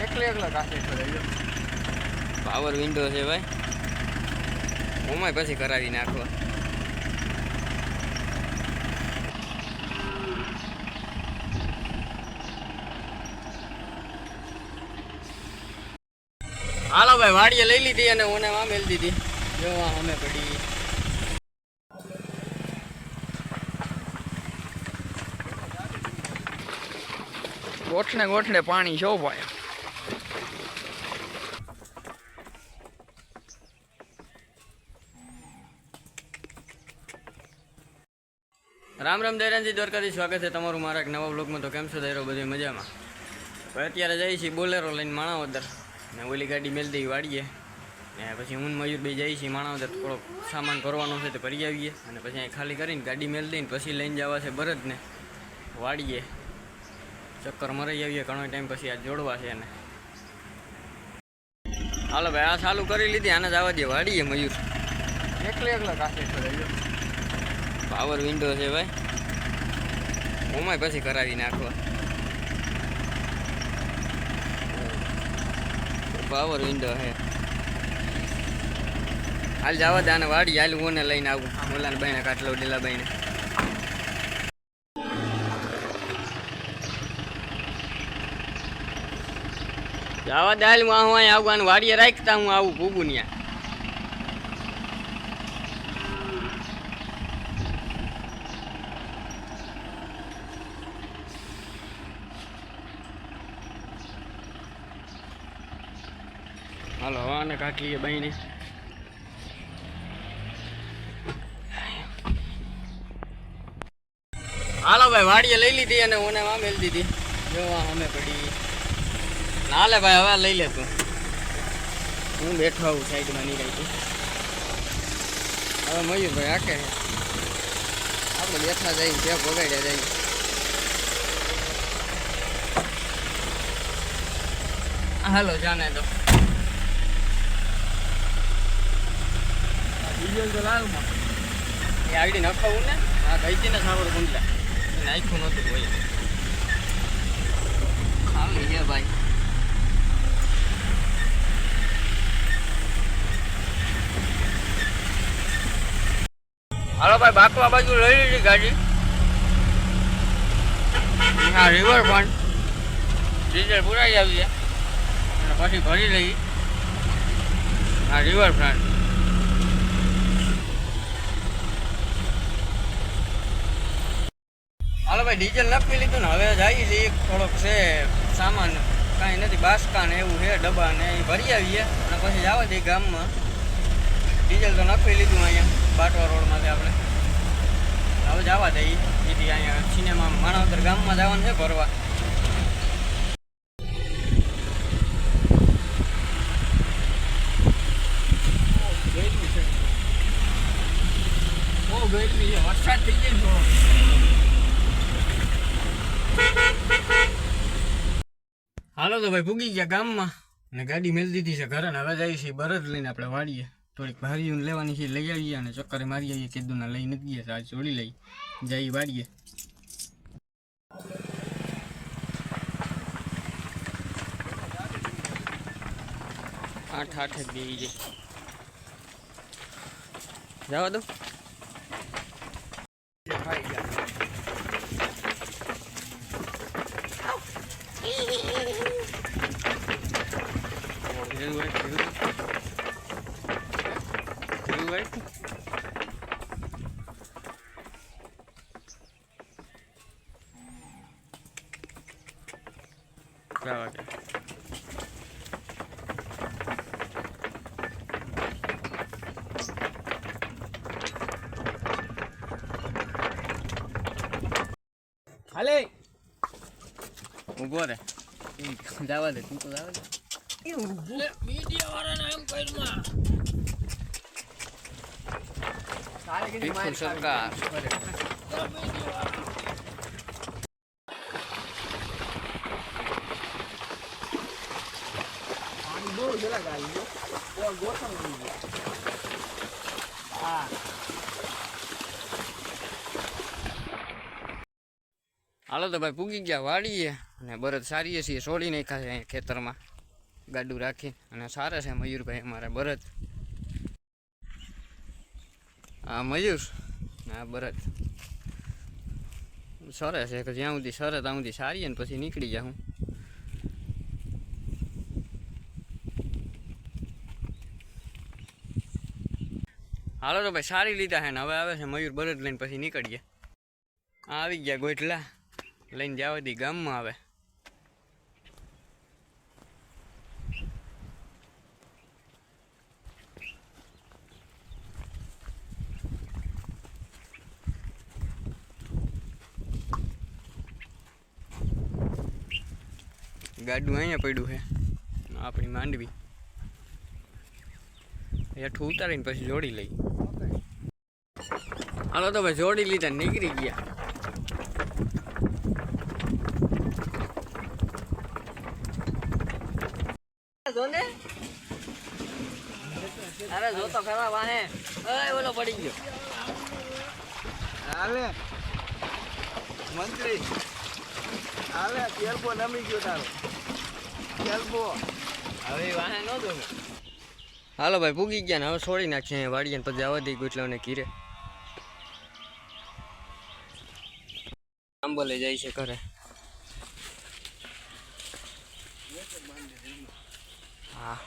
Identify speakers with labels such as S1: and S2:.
S1: એકલા કાશે કરાવી
S2: power window છે ભાઈ, ઓમાં પછી કરાવી નાખવા. હાલો ભાઈ, વાડીએ લઈ લીધી અને ઓને માં મેલી દીધી. જો અમે પડી
S1: ગોઠણે ગોઠણે પાણી છો ભાઈ.
S2: રામ રામ દૈરાનજી દ્વારકાથી સ્વાગત છે તમારું મારા એક નવા બ્લોગમાં. તો કેમ છો દૈરો? બધી મજામાં. હવે અત્યારે જઈએ છીએ બોલેરો લઈને માણાવદર, ને ઓલી ગાડી મેલ દઈ વાડીએ, ને પછી હું મયુર બે જઈએ છીએ માણાવદર. થોડોક સામાન ભરવાનો છે તે ભરી આવીએ, અને પછી અહીં ખાલી કરીને ગાડી મેલ દઈને પછી લઈને જવા છે બરદને વાડીએ. ચક્કર મરાઈ આવીએ ઘણો ટાઈમ પછી. આ જોડવા છે એને. હાલો ભાઈ, આ ચાલુ કરી લીધી, આને જવા દે વાડીએ મયુર.
S1: એકલા કાશે કરાવી
S2: પાવર વિન્ડો છે ભાઈ, ઓમાં પછી કરાવી નાખવા. પાવર વિન્ડો છે. હાલ જવા દે આને વાડી. હાલ ઓને લઈને આવું, ઓલાને બાઈને કાટલો ડીલા બાઈને. જવા દે હાલ, હું અહીં આવું. આને વાડીએ રાખતા હું આવું ભૂગું ત્યાં. હાલો આને કાઢ લઈએ બાઈને. હાલો ભાઈ, વાડીએ લઈ લીધી અને ઓને માં મેલી દીધી. જો અમે પડી. હાલે ભાઈ, હવે લઈ લે તું. હું બેઠો આવું સાઈડમાં નહીં રહી. હવે મયુરભાઈ આખે આપણે બેઠા જઈએ, ત્યાં ભગાડ્યા જઈએ. હાલો જાને તો
S1: ડીઝલ તો લાવમાં
S2: એ આઈડી નખાવું ને. હા ગઈ ને સાવર ગુંડલા નાખ્યું નહોતું કોઈ. ખાલી છે ભાઈ. હાલો ભાઈ, બાકવા બાજુ લઈ લીધી ગાડી. હા રિવર પણ ડીઝલ પુરાઈ આવીએ અને પછી ભરી લઈ. હા રિવર ફ્રન્ટ. હાલો ભાઈ, ડીઝલ નાખી લીધું ને હવે જઈએ છીએ. થોડોક છે સામાન, કાંઈ નથી, બાસકા ને એવું છે ડબ્બા ને એ ભરી આવીએ અને પછી જવા દઈએ ગામમાં. ડીઝલ તો નાખી લીધું અહીંયા બાટવા રોડમાંથી આપણે. હવે જવા દઈએ દીધી અહીંયા સિનેમા માણાવદર ગામમાં જવાનું છે ભરવા.
S1: બહુ ગરમી છે, વરસાદ થઈ જાય થોડો.
S2: હાલો તો ભાઈ, પૂગી ગયા ગામમાં અને ગાડી મેલી દીધી છે ઘરે. હવે જઈએ છીએ બરદ લઈને આપણે વાડીએ. થોડીક ભારીઓને લેવાની છે, લઈ આવીએ અને ચક્કરે મારી આવીએ. કીધું લઈ નથી ગયા, આજ જોડી લઈ જઈએ વાડીએ. 8 જ બેસી જાય. જવા દો.
S1: હાલે
S2: ઉભો રે, જવા દે, તું તો જવા દે.
S1: મીડિયા વાળાના એમ કઈમાં
S2: વિપુલ સરકાર.
S1: પાણી બહુ જરા ગાઈ ગયો ગોઠણ થઈ ગયો. હા
S2: હાલો તો ભાઈ, પૂગી ગયા વાડીએ અને બળદ સારીએ છીએ છોડી નાખ્યા છે અહીંયા ખેતરમાં ગાડું રાખી. અને સારા છે મયુરભાઈ અમારા બળદ. આ મયુર આ બળદ સરસ છે કે જ્યાં સુધી સરસ ત્યાં સુધી સારીએ ને પછી નીકળી જાઉં. હાલો તો ભાઈ સારી લીધા છે ને હવે આવે છે મયુર બળદ લઈને પછી નીકળીએ. આવી ગયા ગોઠલા લઈને જવા દી ગામમાં આવે. ગાડું અહીંયા પડ્યું છે આપણી માંડવી હેઠું ઉતારીને પછી જોડી લઈ. હાલો તો ભાઈ જોડી લીધા નીકળી ગયા. અરે જો તો ખરા વાહે ઓલો પડી ગયો.
S1: હાલે મંત્રી હાલે કેલ્બો નમી ગયો તારો કેલ્બો
S2: હવે વાહે ન દો. હાલો ભાઈ પૂગી ગયા ને હવે છોડી નાખીએ વાડીએ ને પછી આવવા દઈ ગોટલાને કીરે. આંબો લઈ જાય છે ઘરે. હા